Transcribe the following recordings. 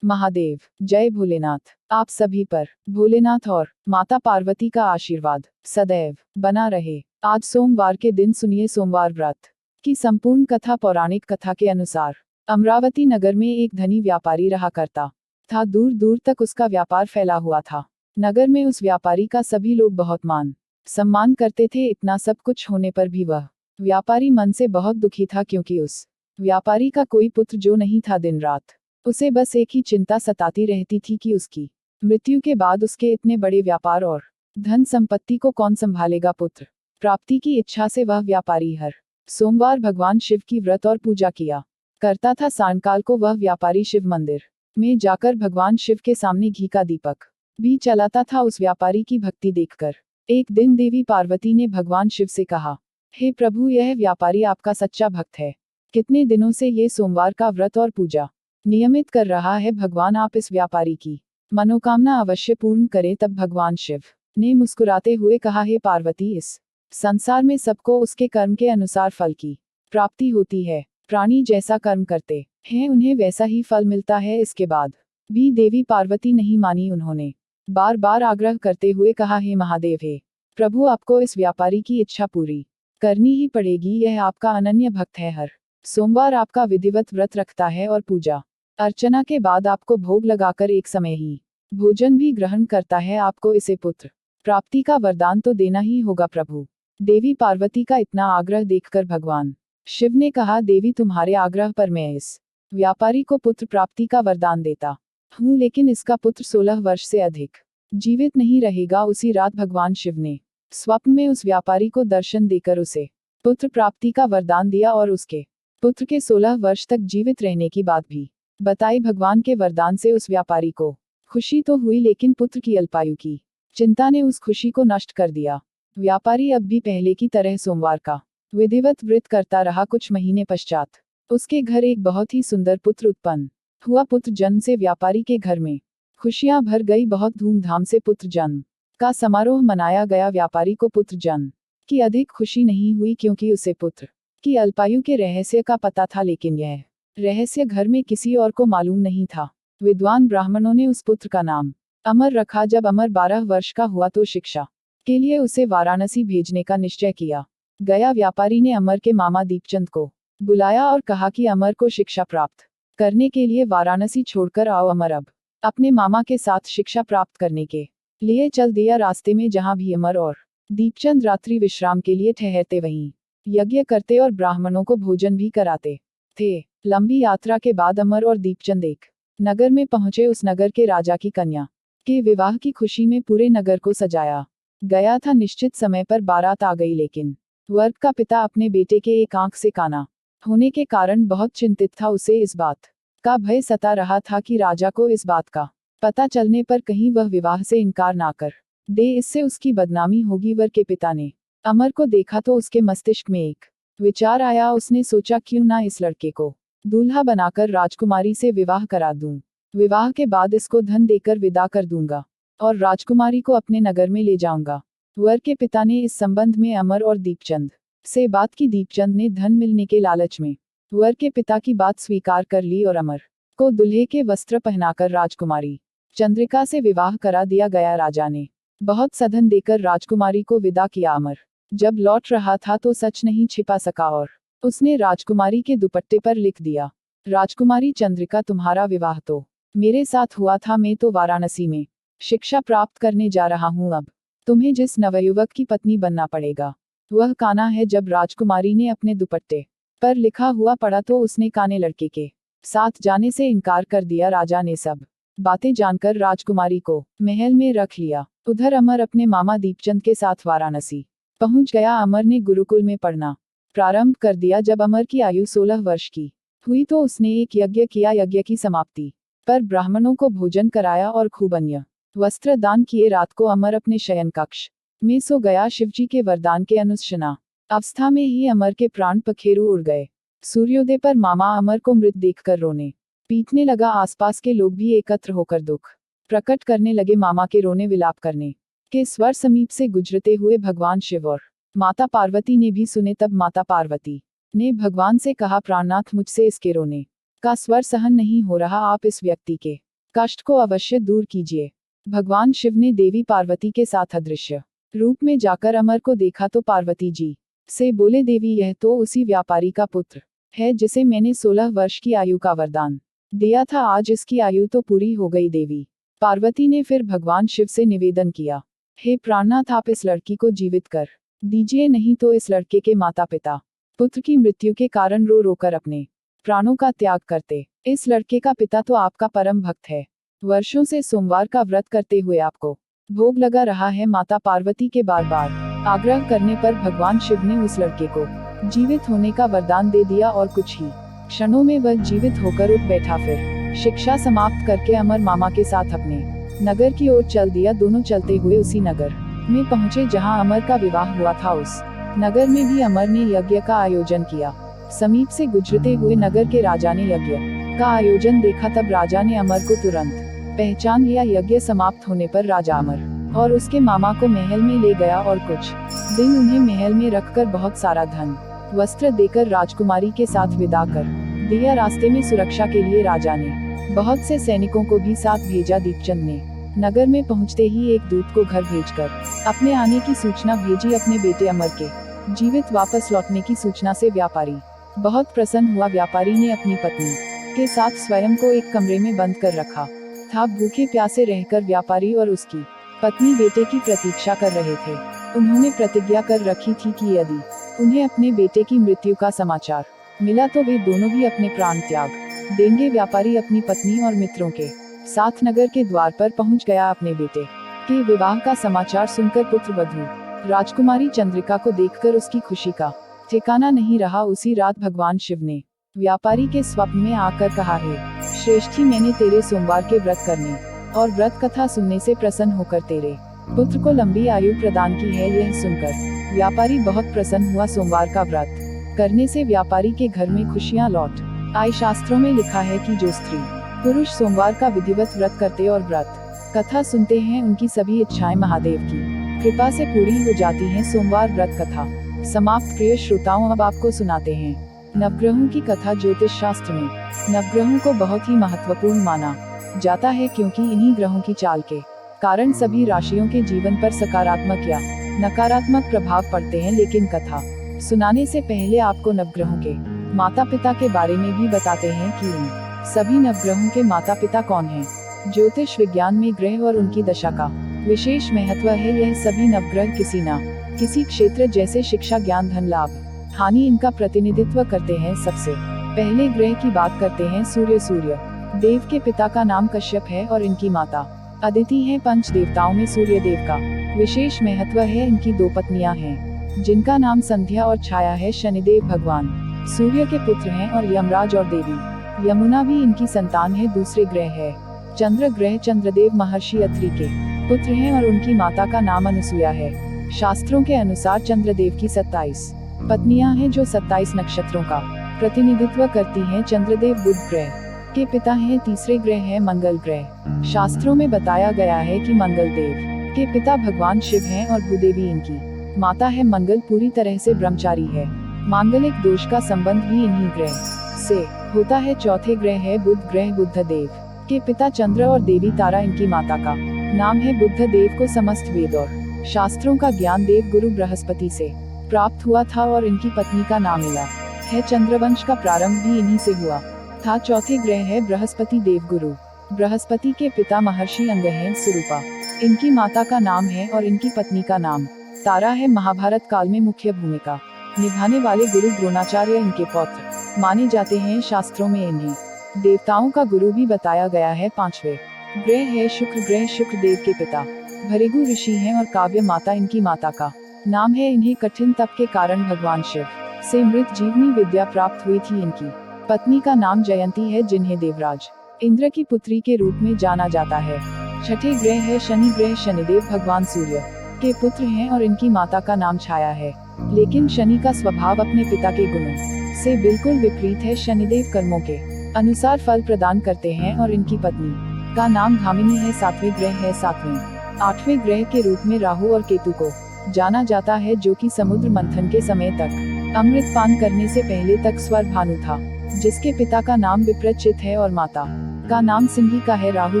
महादेव, जय भोलेनाथ। आप सभी पर भोलेनाथ और माता पार्वती का आशीर्वाद सदैव बना रहे। आज सोमवार के दिन सुनिए सोमवार व्रत की संपूर्ण कथा। पौराणिक कथा के अनुसार अमरावती नगर में एक धनी व्यापारी रहा करता था। दूर दूर तक उसका व्यापार फैला हुआ था। नगर में उस व्यापारी का सभी लोग बहुत मान सम्मान करते थे। इतना सब कुछ होने पर भी वह व्यापारी मन से बहुत दुखी था, क्योंकि उस व्यापारी का कोई पुत्र जो नहीं था। दिन रात उसे बस एक ही चिंता सताती रहती थी कि उसकी मृत्यु के बाद उसके इतने बड़े व्यापार और धन संपत्ति को कौन संभालेगा। पुत्र प्राप्ति की इच्छा से वह व्यापारी हर सोमवार भगवान शिव की व्रत और पूजा किया करता था। सायंकाल को वह व्यापारी शिव मंदिर में जाकर भगवान शिव के सामने घी का दीपक भी जलाता था। उस व्यापारी की भक्ति देखकर एक दिन देवी पार्वती ने भगवान शिव से कहा, हे प्रभु, यह व्यापारी आपका सच्चा भक्त है। कितने दिनों से ये सोमवार का व्रत और पूजा नियमित कर रहा है। भगवान आप इस व्यापारी की मनोकामना अवश्य पूर्ण करें। तब भगवान शिव ने मुस्कुराते हुए कहा, हे पार्वती, इस संसार में सबको उसके कर्म के अनुसार फल की प्राप्ति होती है। प्राणी जैसा कर्म करते हैं उन्हें वैसा ही फल मिलता है। इसके बाद भी देवी पार्वती नहीं मानी। उन्होंने बार बार आग्रह करते हुए कहा, हे महादेव, हे प्रभु, आपको इस व्यापारी की इच्छा पूरी करनी ही पड़ेगी। यह आपका अनन्य भक्त है। हर सोमवार आपका विधिवत व्रत रखता है और पूजा अर्चना के बाद आपको भोग लगाकर एक समय ही भोजन भी ग्रहण करता है। आपको इसे पुत्र प्राप्ति का वरदान तो देना ही होगा। प्रभु देवी पार्वती का इतना आग्रह देखकर भगवान शिव ने कहा, देवी, तुम्हारे आग्रह पर मैं इस व्यापारी को पुत्र प्राप्ति का वरदान देता हूँ, लेकिन इसका पुत्र 16 वर्ष से अधिक जीवित नहीं रहेगा। उसी रात भगवान शिव ने स्वप्न में उस व्यापारी को दर्शन देकर उसे पुत्र प्राप्ति का वरदान दिया और उसके पुत्र के 16 वर्ष तक जीवित रहने की बात भी बताई। भगवान के वरदान से उस व्यापारी को खुशी तो हुई, लेकिन पुत्र की अल्पायु की चिंता ने उस खुशी को नष्ट कर दिया। व्यापारी अब भी पहले की तरह सोमवार का विधिवत व्रत करता रहा। कुछ महीने पश्चात उसके घर एक बहुत ही सुंदर पुत्र उत्पन्न हुआ। पुत्र जन्म से व्यापारी के घर में खुशियां भर गई। बहुत धूमधाम से पुत्र जन्म का समारोह मनाया गया। व्यापारी को पुत्र जन्म की अधिक खुशी नहीं हुई, क्योंकि उसे पुत्र की अल्पायु के रहस्य का पता था, लेकिन यह रहस्य घर में किसी और को मालूम नहीं था। विद्वान ब्राह्मणों ने उस पुत्र का नाम अमर रखा। जब अमर 12 वर्ष का हुआ तो शिक्षा के लिए उसे वाराणसी भेजने का निश्चय किया गया। व्यापारी ने अमर के मामा दीपचंद को बुलाया और कहा कि अमर को शिक्षा प्राप्त करने के लिए वाराणसी छोड़कर आओ। अमर अब अपने मामा के साथ शिक्षा प्राप्त करने के लिए चल दिया। रास्ते में जहां भी अमर और दीपचंद रात्रि विश्राम के लिए ठहरते, वहीं यज्ञ करते और ब्राह्मणों को भोजन भी कराते थे। लंबी यात्रा के बाद अमर और दीपचंद एक नगर में पहुंचे। उस नगर के राजा की कन्या के विवाह की खुशी में पूरे नगर को सजाया गया था। निश्चित समय पर बारात आ गई, लेकिन वर का पिता अपने बेटे के एक आंख से काना होने के कारण बहुत चिंतित था। उसे इस बात का भय सता रहा था कि राजा को इस बात का पता चलने पर कहीं वह विवाह से इनकार ना कर दे, इससे उसकी बदनामी होगी। वर के पिता ने अमर को देखा तो उसके मस्तिष्क में एक विचार आया। उसने सोचा, क्यों ना इस लड़के को दूल्हा बनाकर राजकुमारी से विवाह करा दूं। विवाह के बाद इसको धन देकर विदा कर दूंगा और राजकुमारी को अपने नगर में ले जाऊंगा। वर के पिता ने इस संबंध में अमर और दीपचंद से बात की। दीपचंद ने धन मिलने के लालच में वर के पिता की बात स्वीकार कर ली और अमर को दुल्हे के वस्त्र पहनाकर राजकुमारी चंद्रिका से विवाह करा दिया गया। राजा ने बहुत सधन देकर राजकुमारी को विदा किया। अमर जब लौट रहा था तो सच नहीं छिपा सका और उसने राजकुमारी के दुपट्टे पर लिख दिया, राजकुमारी चंद्रिका, तुम्हारा विवाह तो मेरे साथ हुआ था। मैं तो वाराणसी में शिक्षा प्राप्त करने जा रहा हूँ। अब तुम्हें जिस नवयुवक की पत्नी बनना पड़ेगा वह काना है। जब राजकुमारी ने अपने दुपट्टे पर लिखा हुआ पढ़ा तो उसने काने लड़के के साथ जाने से इनकार कर दिया। राजा ने सब बातें जानकर राजकुमारी को महल में रख लिया। उधर अमर अपने मामा दीपचंद के साथ वाराणसी पहुंच गया। अमर ने गुरुकुल में पढ़ना प्रारंभ कर दिया। जब अमर की आयु 16 वर्ष की हुई तो उसने एक यज्ञ किया। यज्ञ की समाप्ति पर ब्राह्मणों को भोजन कराया और खूब अन्य वस्त्र दान किए। रात को अमर अपने शयन कक्ष में सो गया। शिवजी के वरदान के अनुशना अवस्था में ही अमर के प्राण पखेरु उड़ गए। सूर्योदय पर मामा अमर को मृत देखकर रोने पीटने लगा। आसपास के लोग भी एकत्र होकर दुख प्रकट करने लगे। मामा के रोने विलाप करने के स्वर समीप से गुजरते हुए भगवान शिव और माता पार्वती ने भी सुने। तब माता पार्वती ने भगवान से कहा, प्राणनाथ, मुझसे इसके रोने का स्वर सहन नहीं हो रहा। आप इस व्यक्ति के कष्ट को अवश्य दूर कीजिए। भगवान शिव ने देवी पार्वती के साथ अदृश्य रूप में जाकर अमर को देखा तो पार्वती जी से बोले, देवी यह तो उसी व्यापारी का पुत्र है जिसे मैंने 16 वर्ष की आयु का वरदान दिया था, आज इसकी आयु तो पूरी हो गई। देवी पार्वती ने फिर भगवान शिव से निवेदन किया, हे प्राणनाथ, आप इस लड़की को जीवित कर दीजिए, नहीं तो इस लड़के के माता पिता पुत्र की मृत्यु के कारण रो रोकर अपने प्राणों का त्याग करते। इस लड़के का पिता तो आपका परम भक्त है, वर्षों से सोमवार का व्रत करते हुए आपको भोग लगा रहा है। माता पार्वती के बार बार आग्रह करने पर भगवान शिव ने उस लड़के को जीवित होने का वरदान दे दिया और कुछ ही क्षणों में वह जीवित होकर उठ बैठा। फिर शिक्षा समाप्त करके अमर मामा के साथ अपने नगर की ओर चल दिया। दोनों चलते हुए उसी नगर में पहुंचे जहां अमर का विवाह हुआ था। उस नगर में भी अमर ने यज्ञ का आयोजन किया। समीप से गुजरते हुए नगर के राजा ने यज्ञ का आयोजन देखा, तब राजा ने अमर को तुरंत पहचान लिया। यज्ञ समाप्त होने पर राजा अमर और उसके मामा को महल में ले गया और कुछ दिन उन्हें महल में रखकर बहुत सारा धन वस्त्र देकर राजकुमारी के साथ विदा कर दिया। रास्ते में सुरक्षा के लिए राजा ने बहुत से सैनिकों को भी साथ भेजा। दीपचंद ने नगर में पहुंचते ही एक दूत को घर भेजकर अपने आने की सूचना भेजी। अपने बेटे अमर के जीवित वापस लौटने की सूचना से व्यापारी बहुत प्रसन्न हुआ। व्यापारी ने अपनी पत्नी के साथ स्वयं को एक कमरे में बंद कर रखा था। भूखे प्यासे रहकर व्यापारी और उसकी पत्नी बेटे की प्रतीक्षा कर रहे थे। उन्होंने प्रतिज्ञा कर रखी थी कि यदि उन्हें अपने बेटे की मृत्यु का समाचार मिला तो वे दोनों भी अपने प्राण त्याग देंगे। व्यापारी अपनी पत्नी और मित्रों के साथ नगर के द्वार पर पहुंच गया। अपने बेटे के विवाह का समाचार सुनकर पुत्र वधू राजकुमारी चंद्रिका को देखकर उसकी खुशी का ठिकाना नहीं रहा। उसी रात भगवान शिव ने व्यापारी के स्वप्न में आकर कहा, है श्रेष्ठी, मैंने तेरे सोमवार के व्रत करने और व्रत कथा सुनने से प्रसन्न होकर तेरे पुत्र को लंबी आयु प्रदान की है। यह सुनकर व्यापारी बहुत प्रसन्न हुआ। सोमवार का व्रत करने से व्यापारी के घर में खुशियां लौट आई। शास्त्रों में लिखा है कि जो स्त्री पुरुष सोमवार का विधिवत व्रत करते और व्रत कथा सुनते हैं, उनकी सभी इच्छाएं महादेव की कृपा से पूरी हो जाती हैं। सोमवार व्रत कथा समाप्त। प्रिय श्रोताओं, अब आपको सुनाते हैं नवग्रहों की कथा। ज्योतिष शास्त्र में नवग्रहों को बहुत ही महत्वपूर्ण माना जाता है, क्योंकि इन्हीं ग्रहों की चाल के कारण सभी राशियों के जीवन पर सकारात्मक या नकारात्मक प्रभाव पड़ते हैं। लेकिन कथा सुनाने से पहले आपको नवग्रहों के माता पिता के बारे में भी बताते हैं कि इन सभी नवग्रहों के माता पिता कौन हैं। ज्योतिष विज्ञान में ग्रह और उनकी दशा का विशेष महत्व है। यह सभी नवग्रह किसी न किसी क्षेत्र जैसे शिक्षा, ज्ञान, धन लाभ, हानि इनका प्रतिनिधित्व करते हैं। सबसे पहले ग्रह की बात करते हैं सूर्य। सूर्य देव के पिता का नाम कश्यप है और इनकी माता अदिति है। पंच देवताओं में सूर्य देव का विशेष महत्व है। इनकी 2 पत्नियां हैं जिनका नाम संध्या और छाया है। शनिदेव भगवान सूर्य के पुत्र हैं और यमराज और देवी यमुना भी इनकी संतान है। दूसरे ग्रह है चंद्र ग्रह। चंद्रदेव महर्षि अत्रि के पुत्र हैं और उनकी माता का नाम अनुसुया है। शास्त्रों के अनुसार चंद्रदेव की 27 पत्नियां हैं जो 27 नक्षत्रों का प्रतिनिधित्व करती हैं। चंद्रदेव बुध ग्रह के पिता हैं। तीसरे ग्रह है मंगल ग्रह। शास्त्रों में बताया गया है कि मंगल देव के पिता भगवान शिव हैं और भूदेवी इनकी माता है। मंगल पूरी तरह से ब्रह्मचारी है। मांगलिक दोष का संबंध भी इन्हीं ग्रह से होता है। चौथे ग्रह है बुध ग्रह। बुध देव के पिता चंद्र और देवी तारा इनकी माता का नाम है। बुध देव को समस्त वेद और शास्त्रों का ज्ञान देव गुरु बृहस्पति से प्राप्त हुआ था और इनकी पत्नी का नाम इला है। चंद्रवंश का प्रारंभ भी इन्हीं से हुआ था। चौथे ग्रह है बृहस्पति देव गुरु। बृहस्पति के पिता महर्षि अंग हैं। स्वरूपा इनकी माता का नाम है और इनकी पत्नी का नाम तारा है। महाभारत काल में मुख्य भूमिका निभाने वाले गुरु द्रोणाचार्य इनके पौत्र माने जाते हैं। शास्त्रों में इन्हें देवताओं का गुरु भी बताया गया है। 5वें ग्रह है शुक्र ग्रह। शुक्र देव के पिता भृगु ऋषि हैं और काव्य माता इनकी माता का नाम है। इन्हें कठिन तप के कारण भगवान शिव से मृत जीवनी विद्या प्राप्त हुई थी। इनकी पत्नी का नाम जयंती है, जिन्हें देवराज इंद्र की पुत्री के रूप में जाना जाता है। छठे ग्रह है शनि ग्रह। शनिदेव भगवान सूर्य के पुत्र हैं और इनकी माता का नाम छाया है। लेकिन शनि का स्वभाव अपने पिता के गुणों से बिल्कुल विपरीत है। शनिदेव कर्मों के अनुसार फल प्रदान करते हैं और इनकी पत्नी का नाम धामिनी है। 7वें ग्रह है 7वें 8वें ग्रह के रूप में राहु और केतु को जाना जाता है, जो कि समुद्र मंथन के समय तक अमृत पान करने से पहले तक स्वर भानु था, जिसके पिता का नाम विप्रचित है और माता का नाम सिंही का है। राहु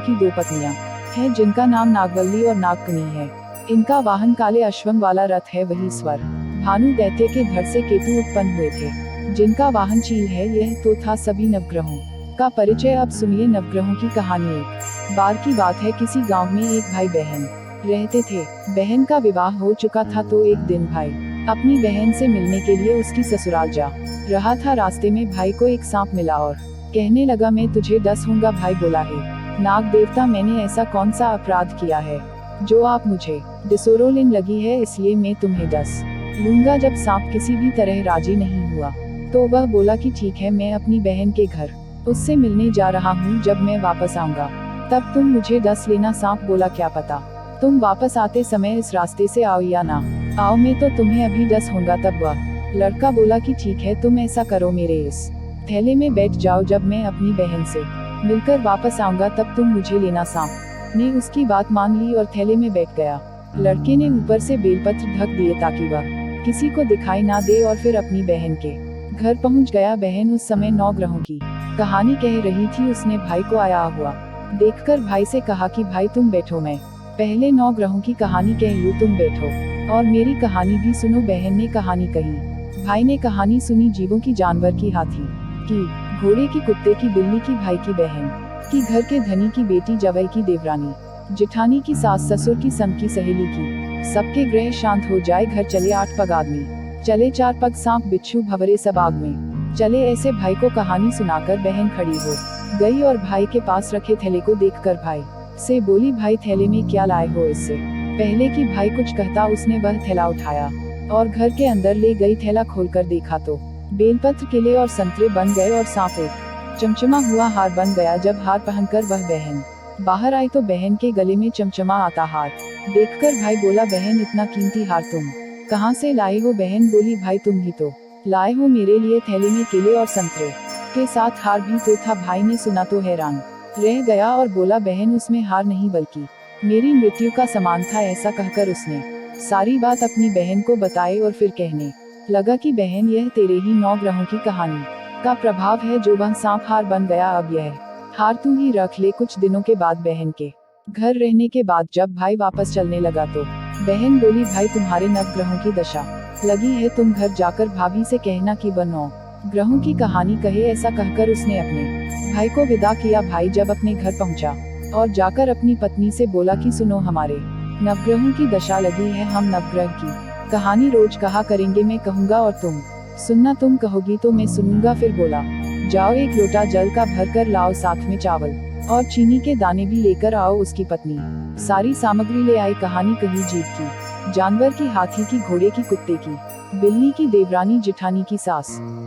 की 2 पत्नियां हैं जिनका नाम नागवल्ली और नागकनी है। इनका वाहन काले अश्वम वाला रथ है, वही स्वर भानु दैत्य के धड़ से केतु उत्पन्न हुए थे जिनका वाहन चील है। यह तो था सभी नवग्रहों का परिचय। अब सुनिए नवग्रहों की कहानी। एक बार की बात है, किसी गांव में एक भाई बहन रहते थे। बहन का विवाह हो चुका था तो एक दिन भाई अपनी बहन से मिलने के लिए उसकी ससुराल जा रहा था। रास्ते में भाई को एक सांप मिला और कहने लगा, मैं तुझे 10 दूंगा। भाई बोला, है नाग देवता, मैंने ऐसा कौन सा अपराध किया है जो आप मुझे डिसोरोलिन लगी है, इसलिए मैं तुम्हें 10 लूंगा। जब सांप किसी भी तरह राजी नहीं हुआ तो वह बोला कि ठीक है, मैं अपनी बहन के घर उससे मिलने जा रहा हूँ। जब मैं वापस आऊंगा तब तुम मुझे 10 लेना। सांप बोला, क्या पता तुम वापस आते समय इस रास्ते से आओ या ना आओ, मैं तो तुम्हें अभी 10 होगा। तब वह लड़का बोला कि ठीक है, तुम ऐसा करो, मेरे इस थैले में बैठ जाओ। जब मैं अपनी बहन से मिलकर वापस आऊंगा तब तुम मुझे लेना। सांप ने उसकी बात मान ली और थैले में बैठ गया। लड़के ने ऊपर से बेलपत्र ढक दिए ताकि वह किसी को दिखाई ना दे और फिर अपनी बहन के घर पहुंच गया। बहन उस समय 9 ग्रहों की कहानी कह रही थी। उसने भाई को आया हुआ देखकर भाई से कहा कि भाई तुम बैठो, मैं पहले 9 ग्रहों की कहानी कह लूं, तुम बैठो और मेरी कहानी भी सुनो। बहन ने कहानी कही, भाई ने कहानी सुनी। जीवों की, जानवर की, हाथी की, घोड़े की, कुत्ते की, बिल्ली की, भाई की, बहन की, घर के धनी की बेटी, जवई की, देवरानी, जेठानी की, सास ससुर की, संग की, सहेली की। सबके ग्रह शांत हो जाए। घर चले 8 पग आदमी, चले 4 पग सांप बिच्छू भंवरे, सब आग में चले। ऐसे भाई को कहानी सुनाकर बहन खड़ी हो गई और भाई के पास रखे थैले को देखकर भाई से बोली, भाई थैले में क्या लाए हो? इससे पहले कि भाई कुछ कहता उसने वह थैला उठाया और घर के अंदर ले गई। थैला खोलकर देखा तो बेलपत्र, केले और संतरे बन गए और सांप एक चमचमा हुआ हार बन गया। जब हार पहनकर वह बहन बाहर आई तो बहन के गले में चमचमा आता हार देखकर भाई बोला, बहन इतना कीमती हार तुम कहाँ से लाए हो? बहन बोली, भाई तुम ही तो लाए हो मेरे लिए। थैले में केले और संतरे के साथ हार भी तो था। भाई ने सुना तो हैरान रह गया और बोला, बहन उसमें हार नहीं बल्कि मेरी मृत्यु का समान था। ऐसा कहकर उसने सारी बात अपनी बहन को बताई और फिर कहने लगा कि बहन, यह तेरे ही 9 ग्रहों की कहानी का प्रभाव है जो वह सांप हार बन गया। अब यह हार तू ही रख ले। कुछ दिनों के बाद बहन के घर रहने के बाद जब भाई वापस चलने लगा तो बहन बोली, भाई तुम्हारे 9 ग्रहों की दशा लगी है, तुम घर जाकर भाभी से कहना कि वह 9 ग्रहों की कहानी कहे। ऐसा कहकर उसने अपने भाई को विदा किया। भाई जब अपने घर पहुंचा और जाकर अपनी पत्नी से बोला कि सुनो, हमारे 9 ग्रहों की दशा लगी है। हम नवग्रह की कहानी रोज कहा करेंगे। मैं कहूँगा और तुम सुनना, तुम कहोगी तो मैं सुनूंगा। फिर बोला, जाओ 1 लोटा जल का भर कर लाओ, साथ में चावल और चीनी के दाने भी लेकर आओ। उसकी पत्नी सारी सामग्री ले आई। कहानी कही जीव की, जानवर की, हाथी की, घोड़े की, कुत्ते की, बिल्ली की, देवरानी जेठानी की, सास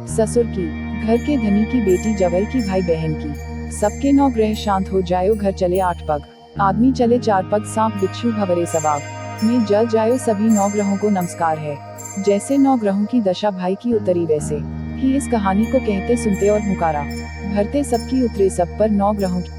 ससुर की, घर के धनी की बेटी, जवई की, भाई बहन की। सबके 9 ग्रह शांत हो जायो। घर चले 8 पग आदमी, चले 4 पग सांप बिच्छू भंवरे, सब आग में जल जायो। सभी 9 ग्रहों को नमस्कार है। जैसे 9 ग्रहों की दशा भाई की उतरी वैसे ही इस कहानी को कहते सुनते और हुंकारा भरते सबकी उतरे। सब पर 9 ग्रहों की